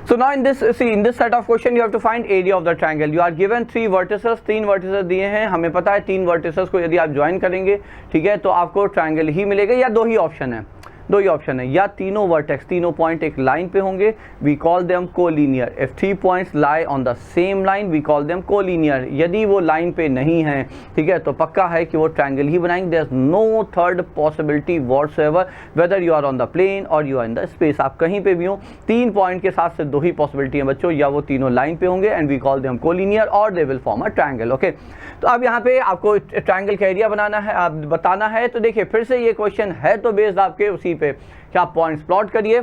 So now in this set of question you have to find area of the triangle. You are given 3 vertices, 3 vertices दिए हैं, हमें पता है 3 vertices को यदि आप ज्वाइन करेंगे, ठीक है, तो आपको ट्रायंगल ही मिलेगा, या दो ही ऑप्शन है, या तीनों वर्टेक्स, तीनों पॉइंट एक लाइन पे होंगे, we call them collinear. If 3 points lie on the same line we call them collinear. यदि वो लाइन पे नहीं है, ठीक है, तो पक्का है कि वो ट्रायंगल ही बनाएंगे. There is no third possibility whatsoever, whether you are on the plane और you are in the space. आप कहीं पे भी हो, 3 पॉइंट के साथ से 2 ही पॉसिबिलिटी है बच्चों, या वो तीनों लाइन पे होंगे and we call them collinear और they will form a triangle. Okay, तो अब यहाँ पे आपको ट्रायंगल का एरिया बनाना है, आप बताना है. तो देखिए फिर से ये क्वेश्चन है तो बेस्ड आपके उसी पे कि आप पॉइंट्स प्लॉट करिए,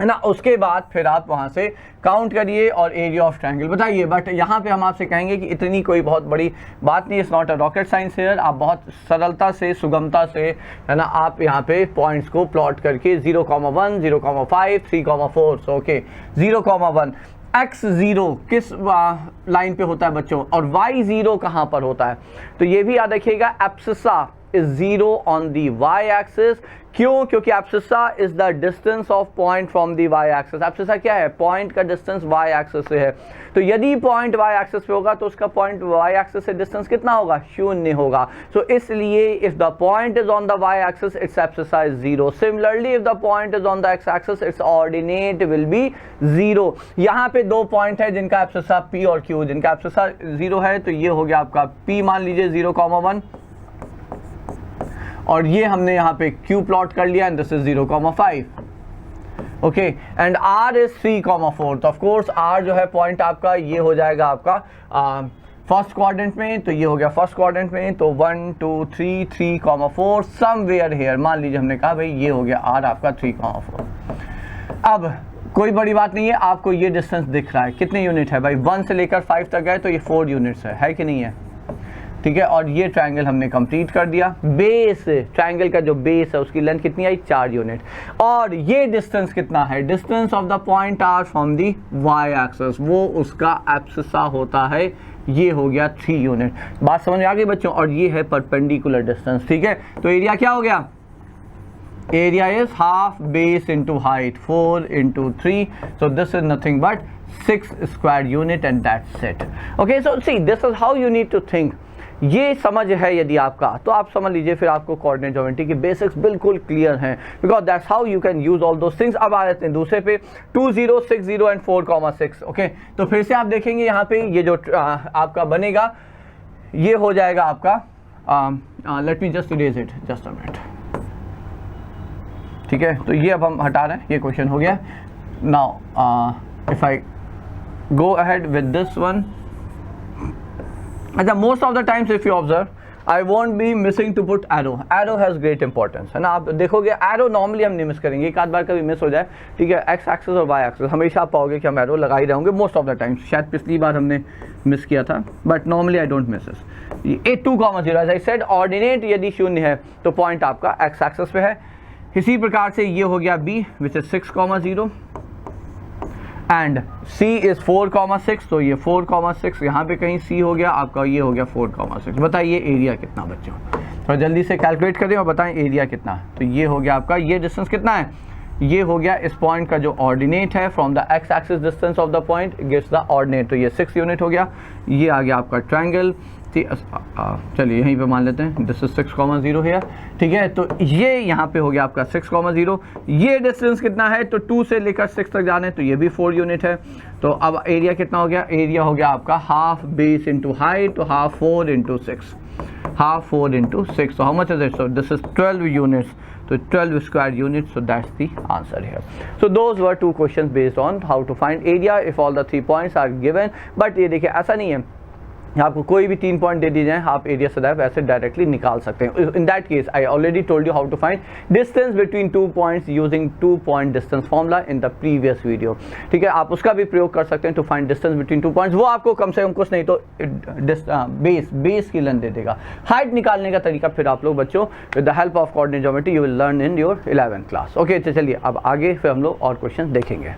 है ना, उसके बाद फिर आप वहाँ से काउंट करिए और एरिया ऑफ ट्रायंगल बताइए. बट यहाँ पे हम आपसे कहेंगे कि इतनी कोई बहुत बड़ी बात नहीं, it's not a rocket science here. आप बहुत सरलता से, सुगमता से, है ना, आप यहाँ पे पॉइंट्स को प्लॉट करके 0,1, 0,5, 3,4. ओके, 0,1 x0 किस लाइन पे होता है बच्चों, और y0 कहाँ पर होता है. तो ये भी याद रखिएगा, abscissa is 0 on the y-axis. क्यों? क्योंकि abscissa is the distance of point from the y-axis. Abscissa क्या है? पॉइंट का डिस्टेंस y-axis से है. तो यदि पॉइंट y-axis पे होगा तो उसका पॉइंट y-axis से डिस्टेंस कितना होगा? 0 होगा. सो इसलिए if the point is on the y-axis it's abscissa is 0. Similarly if the point is on the x-axis it's ordinate will be 0. यहाँ पे 2 पॉइंट है जिनका एब्सिसा p और q, जिनका एब्सिसा 0 है, तो ये हो गया आपका p, मान लीजिए 0,1, और ये हमने यहाँ पे Q प्लॉट कर लिया and this is 0,5. Okay, and R is 3,4. तो ऑफ कोर्स R जो है पॉइंट आपका ये हो जाएगा आपका फर्स्ट क्वाड्रेंट में, तो ये हो गया फर्स्ट क्वाड्रेंट में. तो 1 2 3 3,4 समवेयर हियर, मान लीजिए हमने कहा भाई ये हो गया R आपका 3,4. अब कोई बड़ी बात नहीं है, आपको ये डिस्टेंस दिख रहा है, कितने यूनिट है भाई? 1 से लेकर 5 तक है, तो ये 4 यूनिट्स है कि नहीं है? ठीक है, और ये ट्रायंगल हमने कंप्लीट कर दिया. बेस, ट्रायंगल का जो बेस है उसकी लेंथ कितनी आई? 4 यूनिट. और ये डिस्टेंस कितना है? Distance of the point are from the Y axis, वो उसका एब्सिसा होता है, ये हो गया 3 यूनिट. बात समझ में आ गई बच्चों? और ये है परपेंडिकुलर डिस्टेंस. ठीक है, तो एरिया क्या हो गया? Area is half base into height, 4 into 3, so this is nothing but 6 square unit and that's it. Okay, so see this is how you need to think. ये समझ है यदि आपका, तो आप समझ लीजिए फिर आपको कोऑर्डिनेट ज्योमेट्री की बेसिक्स बिल्कुल क्लियर हैं, because that's how you can use all those things. अब आ जाते हैं दूसरे पे, 2 0 6 0 एंड 4,6. ओके, तो फिर से आप देखेंगे यहाँ पे ये जो आपका बनेगा ये हो जाएगा आपका, let me just erase it, just a minute. ठीक है, तो ये अब हम हटा रहे हैं, ये क्वेश्चन हो गया. Now if I go ahead with this one, अच्छा, most of the times if you observe I won't be missing to put arrow. Arrow has great importance, है ना. आप देखोगे एरो नॉर्मली हम नहीं मिस करेंगे, एक आध बार कभी मिस हो जाए, ठीक है, एक्स एक्सिस और वाई एक्सिस हमेशा आप पाओगे कि हम एरो लगा ही रहेंगे मोस्ट ऑफ द टाइम्स. शायद पिछली बार हमने मिस किया था, but normally I don't miss this. 2,0 as I said, ordinate यदि 0 है तो पॉइंट आपका एक्स एक्सिस पे है. इसी प्रकार से ये हो गया B which is 6,0 and C is 4,6, तो ये 4,6 यहाँ पे कहीं C हो गया आपका, ये हो गया 4,6. बताइए एरिया कितना बच्चों? थोड़ा जल्दी से कैलकुलेट करें और बताएं एरिया कितना है. तो ये हो गया आपका, ये डिस्टेंस कितना है? ये हो गया इस पॉइंट का जो ऑर्डिनेट है from the x axis distance of the point gives the ordinate, तो ये 6 यूनिट हो गया. ये आ गया आपका ट्रायंगल. चलिए यहीं पे मान लेते हैं दिस इज 6,0 है. ठीक है, तो ये यहाँ पे हो गया आपका 6,0. ये डिस्टेंस कितना है? तो 2 से लेकर 6 तक जाने, तो ये भी 4 यूनिट है. तो अब एरिया कितना हो गया? एरिया हो गया आपका हाफ बेस इंटू हाइट, तो हाफ 4 इंटू 6, हाफ 4 इंटू 6. तो how much is it? So this is 12 units, so 12 square units, so that's the answer here. So those were 2 questions based on how to find area if all the 3 points are given. But ये देखिए ऐसा नहीं है, आपको कोई भी 3 point दे दी जाए, आप एरिया सदैव ऐसे डायरेक्टली निकाल सकते हैं. In that case I already told you how to find distance between 2 points using 2 point distance formula in the previous video. ठीक है, आप उसका भी प्रयोग कर सकते हैं to find distance between 2 points. वो आपको कम से कम कुछ नहीं तो बेस की लेंथ दे देगा. हाइट निकालने का तरीका फिर आप लोग बच्चों with the help of coordinate geometry you will learn in your 11th class. Okay, तो चलिए अब आगे फिर हम लोग और क्वेश्चन देखेंगे.